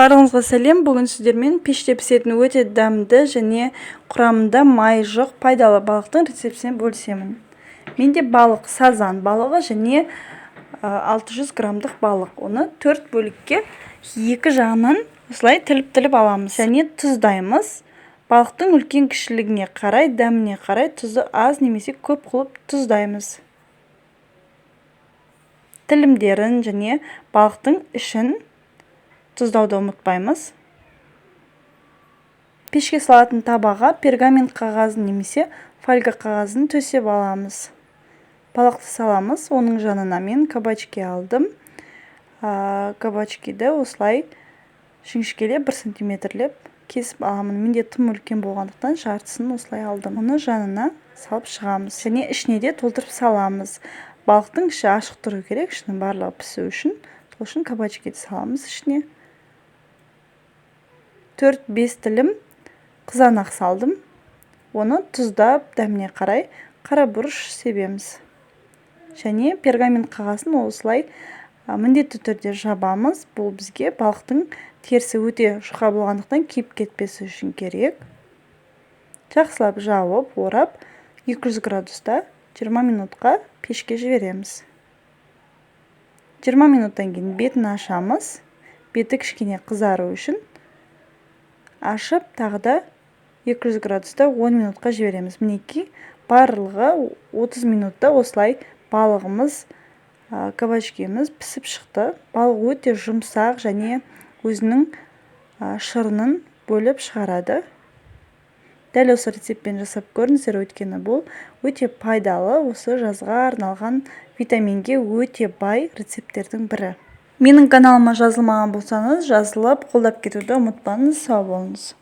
Барлығыңызға сәлем. Бүгін сіздермен пеште пісетін өте дәмді және құрамында май жоқ пайдалы балықтың рецептісіне бөлісемін. Менде балық сазан балығы және 600 граммдық балық. Оны 4 бөлікке екі жағынан осылай тіліп аламыз. Және тұздаймыз. Балықтың үлкен кішілігіне қарай, дәміне қарай тұзы аз немесе көп қылып тұздаймыз. Тілімдерін және балықтың ішін тұздауды ұмытпаймыз. Пешке салатын табаға пергамент қағазын немесе фольга қағазын төсеп аламыз. Балықты саламыз. Оның жанына мен кабачки алдым. Кабачкиді осылай жіңішкелеп 1 сантиметрлеп кесіп аламын. Менде тым үлкен болғандықтан жартысын осылай алдым. Оны жанына салып шығамыз. Және ішіне де толтырып саламыз. Балықтың іші ашық тұру керек, ішінің барлығы пісу үшін. Сол үшін кабачкиді саламыз ішіне. 4-5 тілім қызанақ салдым. Оны тұздап, дәміне қарай қара бұрыш себеміз. Және пергамент қағазын осылай міндетті түрде жабамыз. Бұл бізге балықтың терісі өте жұқа болғандықтан күйіп кетпесі үшін керек. Жақсылап жауып, орап, 200 градуста 20 минутқа пешке жібереміз. 20 минуттан кейін бетін ашамыз. Беті кішкене қызару үшін ашып, тағы да 200 градуста 10 минутқа жібереміз. Мінекей барлығы 30 минутта осылай балығымыз, кабачкеміз пісіп шықты. Балық өте жұмсақ және өзінің шырынын бөліп шығарады. Дәл осы рецептпен жасап көріңіздер, өйткені бұл өте пайдалы, осы жазға арналған витаминге өте бай рецепттердің бірі. Менің каналыма жазылмаған болсаңыз, жазылып, қолдап кетуді ұмытпаңыз. Сау болыңыз.